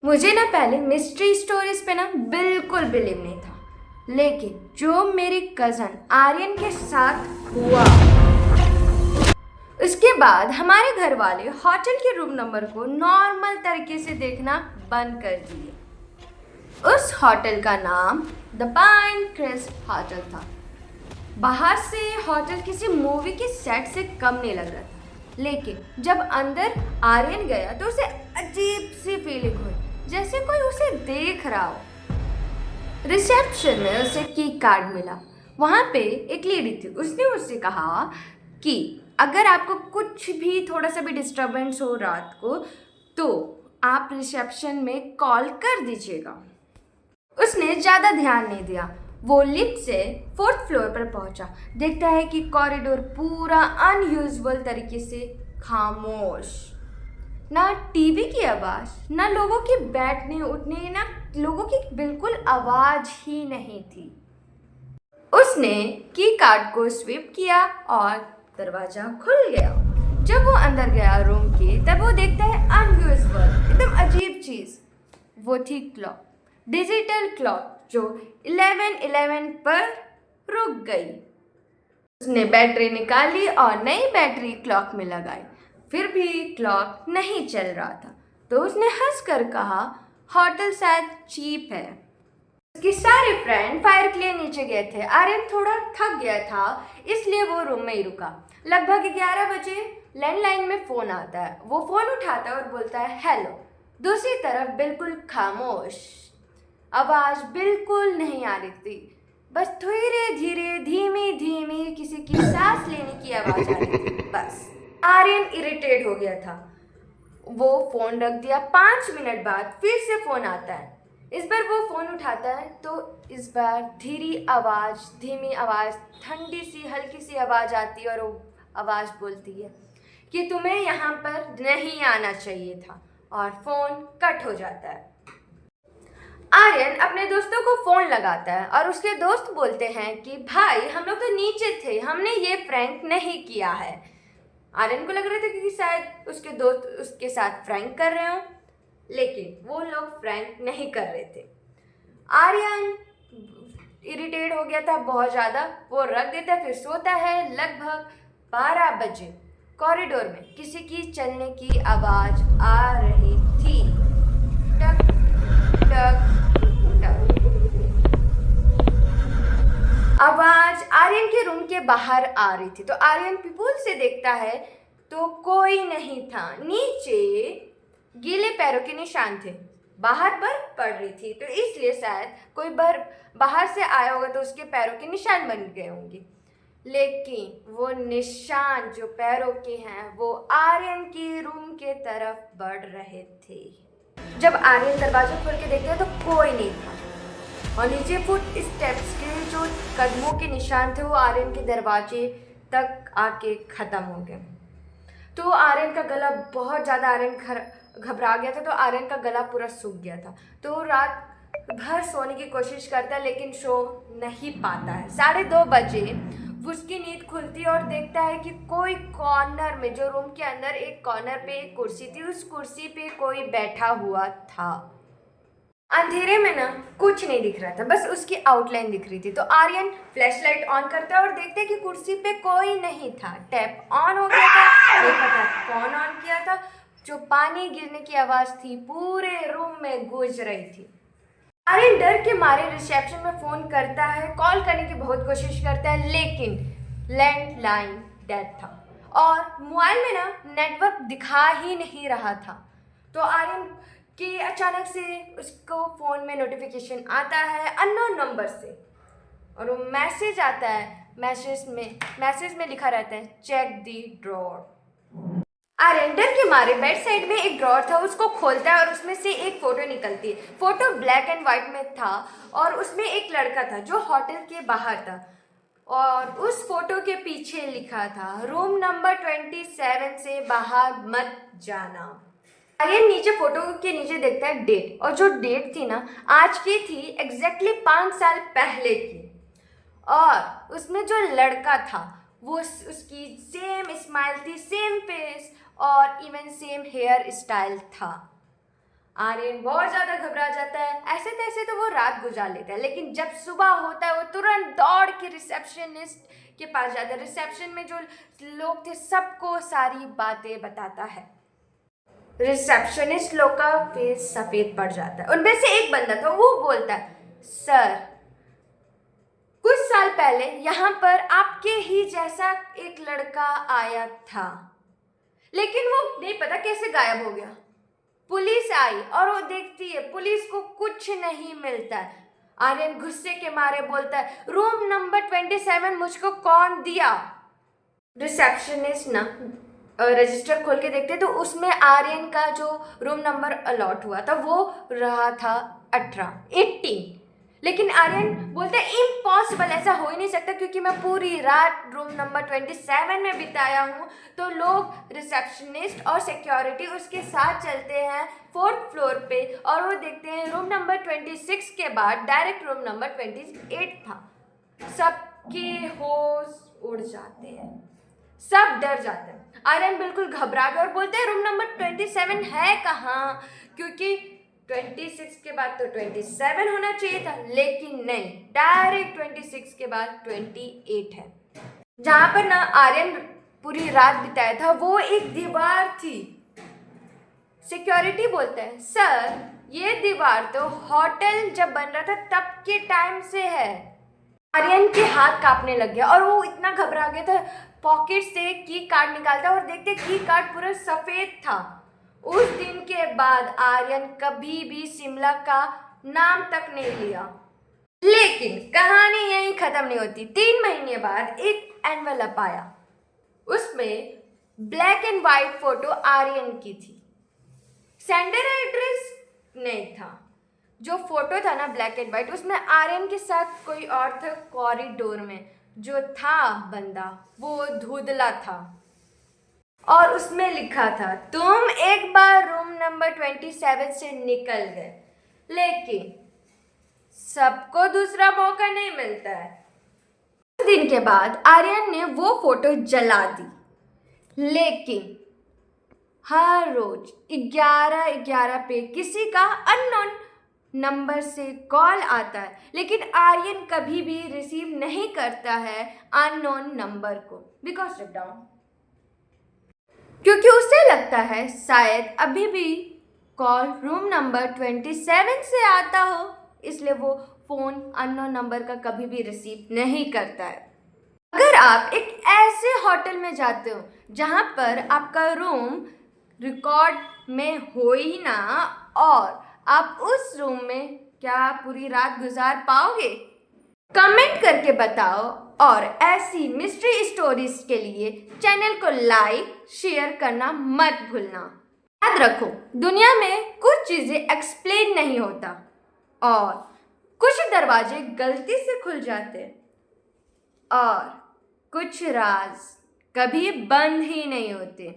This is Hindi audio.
मुझे ना पहले मिस्ट्री स्टोरीज पे ना बिल्कुल बिलीव नहीं था। लेकिन जो मेरी कज़न आर्यन के साथ हुआ, उसके बाद हमारे घर वाले होटल के रूम नंबर को नॉर्मल तरीके से देखना बंद कर दिए। उस होटल का नाम द पाइन क्रेस्ट होटल था। बाहर से होटल किसी मूवी के सेट से कम नहीं लग रहा था, लेकिन जब अंदर आर्यन गया तो उसे अजीब सी फीलिंग हुई, जैसे कोई उसे देख रहा हो। रिसेप्शन में उसे की कार्ड मिला। वहाँ पे एक लेडी थी, उसने उससे कहा कि अगर आपको कुछ भी थोड़ा सा भी डिस्टरबेंस हो रात को तो आप रिसेप्शन में कॉल कर दीजिएगा। उसने ज़्यादा ध्यान नहीं दिया। वो लिफ्ट से 4th फ्लोर पर पहुंचा। देखता है कि कॉरिडोर पूरा अनयूजुअल तरीके से खामोश। ना टीवी की आवाज़, ना लोगों के बैठने उठने, ना लोगों की बिल्कुल आवाज़ ही नहीं थी। उसने की कार्ड को स्विप किया और दरवाज़ा खुल गया। जब वो अंदर गया रूम के, तब वो देखता है अनयूजुअल, एकदम अजीब चीज़। वो थी क्लॉक, डिजिटल क्लॉक जो 11:11 पर रुक गई। उसने बैटरी निकाली और नई बैटरी क्लॉक में लगाई। फिर भी क्लॉक नहीं चल रहा था, तो उसने हंसकर कहा, होटल शायद चीप है। उसके सारे फ्रेंड फायर के लिए नीचे गए थे। आर्यन थोड़ा थक गया था, इसलिए वो रूम में ही रुका। लगभग 11 बजे लैंडलाइन में फ़ोन आता है। वो फ़ोन उठाता है और बोलता है हेलो। दूसरी तरफ बिल्कुल खामोश, आवाज़ बिल्कुल नहीं आ रही थी। बस धीरे धीरे धीमी धीमी किसी की सांस लेने की आवाज़ आ रही थी। बस आर्यन इरिटेट हो गया था। वो फ़ोन रख दिया। 5 मिनट बाद फिर से फ़ोन आता है। इस बार वो फ़ोन उठाता है तो इस बार धीमी आवाज़, ठंडी सी हल्की सी आवाज़ आती है और वो आवाज़ बोलती है कि तुम्हें यहाँ पर नहीं आना चाहिए था, और फ़ोन कट हो जाता है। आर्यन अपने दोस्तों को फ़ोन लगाता है और उसके दोस्त बोलते हैं कि भाई हम लोग तो नीचे थे, हमने ये प्रैंक नहीं किया है। आर्यन को लग रहा था कि शायद उसके दोस्त उसके साथ प्रैंक कर रहे हों, लेकिन वो लोग प्रैंक नहीं कर रहे थे। आर्यन इरिटेट हो गया था बहुत ज़्यादा। वो रख देता है, फिर सोता है। लगभग 12 बजे कॉरिडोर में किसी की चलने की आवाज़ आ रही थी। टक टक टक। आवाज़ आर्यन के रूम के बाहर आ रही थी, तो आर्यन पीपुल से देखता है तो कोई नहीं था। नीचे गीले पैरों के निशान थे। बाहर बर्फ पड़ रही थी, तो इसलिए शायद कोई बाहर से आया होगा तो उसके पैरों के निशान बन गए होंगे। लेकिन वो निशान जो पैरों के हैं वो आर्यन के रूम के तरफ बढ़ रहे थे। जब आर्यन दरवाजा खोल के देखता है तो कोई नहीं था, और नीचे फुट स्टेप्स के जो कदमों के निशान थे वो आर्यन के दरवाजे तक आके ख़त्म हो गए। तो आर्यन का गला बहुत ज़्यादा, आर्यन घबरा गया था, तो आर्यन का गला पूरा सूख गया था। तो रात भर सोने की कोशिश करता है लेकिन सो नहीं पाता है। 2:30 बजे उसकी नींद खुलती है और देखता है कि कोई कॉर्नर में, जो रूम के अंदर एक कॉर्नर पे एक कुर्सी थी, उस कुर्सी पे कोई बैठा हुआ था। अंधेरे में ना कुछ नहीं दिख रहा था, बस उसकी आउटलाइन दिख रही थी। तो आर्यन फ्लैशलाइट ऑन करता है और देखता है कि कुर्सी पे कोई नहीं था। टैप ऑन हो गया था, नहीं पता कौन ऑन किया था। जो पानी गिरने की आवाज़ थी पूरे रूम में गूंज रही थी। आर्यन डर के मारे रिसेप्शन में फ़ोन करता है, कॉल करने की बहुत कोशिश करता है, लेकिन लैंडलाइन डेड था और मोबाइल में ना नेटवर्क दिखा ही नहीं रहा था। तो आर्यन कि अचानक से उसको फ़ोन में नोटिफिकेशन आता है अननोन नंबर से, और वो मैसेज आता है। मैसेज में लिखा रहता है चेक दी ड्रॉर। आर्यन डर के मारे बेड साइड में एक ड्रॉर था, उसको खोलता है और उसमें से एक फ़ोटो निकलती है। फ़ोटो ब्लैक एंड वाइट में था और उसमें एक लड़का था जो होटल के बाहर था, और उस फोटो के पीछे लिखा था रूम नंबर 27 से बाहर मत जाना। आर्यन नीचे फोटो के नीचे देखता है डेट, और जो डेट थी ना आज की थी, एग्जैक्टली 5 साल पहले की। और उसमें जो लड़का था वो उसकी सेम स्माइल थी, सेम फेस और इवन सेम हेयर स्टाइल था। आर्यन बहुत ज्यादा घबरा जाता है। ऐसे तैसे तो वो रात गुजार लेता है, लेकिन जब सुबह होता है वो तुरंत दौड़ के रिसेप्शनिस्ट के पास जाता है। रिसेप्शन में जो लोग थे सबको सारी बातें बताता है। रिसेप्शनिस्ट लोग का फेस सफेद पड़ जाता है। उनमें से एक बंदा था, वो बोलता है, सर कुछ साल पहले यहाँ पर आपके ही जैसा एक लड़का आया था, लेकिन वो नहीं पता कैसे गायब हो गया। पुलिस आई और वो देखती है पुलिस को कुछ नहीं मिलता है। आर्यन गुस्से के मारे बोलता है, रूम नंबर 27 मुझको कौन दिया? रिसेप्शनिस्ट ना रजिस्टर खोल के देखते तो उसमें आर्यन का जो रूम नंबर अलॉट हुआ था वो रहा था 18। लेकिन आर्यन बोलता है इम्पॉसिबल, ऐसा हो ही नहीं सकता क्योंकि मैं पूरी रात रूम नंबर 27 में बिताया हूँ। तो लोग रिसेप्शनिस्ट और सिक्योरिटी उसके साथ चलते हैं 4th फ्लोर पे और वो देखते हैं रूम नंबर 26 के बाद डायरेक्ट रूम नंबर 28 था। सबके होश उड़ जाते हैं, सब डर जाते हैं। आर्यन बिल्कुल घबरा गए और बोलते हैं रूम नंबर 27 है कहाँ? क्योंकि 26 के बाद तो 27 होना चाहिए था, लेकिन नहीं, डायरेक्ट 26 के बाद 28 है। जहाँ पर ना आर्यन पूरी रात बिताया था वो एक दीवार थी। सिक्योरिटी बोलता है, सर ये दीवार तो होटल जब बन रहा था तब के टाइम से है। आर्यन के हाथ कांपने लग गया और वो इतना घबरा गया था, पॉकेट से की कार्ड निकालता और देखते की कार्ड पूरा सफेद था। उस दिन के बाद आर्यन कभी भी शिमला का नाम तक नहीं लिया। लेकिन कहानी यहीं खत्म नहीं होती। 3 महीने बाद एक एनवेलप आया, उसमें black and white photo Aryan की थी, सेंडर एड्रेस नहीं था। जो फोटो था ना ब्लैक एंड वाइट, उसमें आर्यन के साथ कोई और था कॉरिडोर में। जो था बंदा वो धुंधला था और उसमें लिखा था, तुम एक बार रूम नंबर 27 से निकल गए, लेकिन सबको दूसरा मौका नहीं मिलता है। कुछ दिन के बाद आर्यन ने वो फोटो जला दी, लेकिन हर रोज 11:11 पे किसी का अननोन नंबर से कॉल आता है, लेकिन आर्यन कभी भी रिसीव नहीं करता है अननोन नंबर को, बिकॉज स्टेप डाउन, क्योंकि उसे लगता है शायद अभी भी कॉल रूम नंबर 27 से आता हो, इसलिए वो फ़ोन अननोन नंबर का कभी भी रिसीव नहीं करता है। अगर आप एक ऐसे होटल में जाते हो जहाँ पर आपका रूम रिकॉर्ड में हो ही ना, और आप उस रूम में क्या पूरी रात गुजार पाओगे? कमेंट करके बताओ और ऐसी मिस्ट्री स्टोरीज के लिए चैनल को लाइक शेयर करना मत भूलना। याद रखो, दुनिया में कुछ चीज़ें एक्सप्लेन नहीं होता और कुछ दरवाजे गलती से खुल जाते और कुछ राज कभी बंद ही नहीं होते।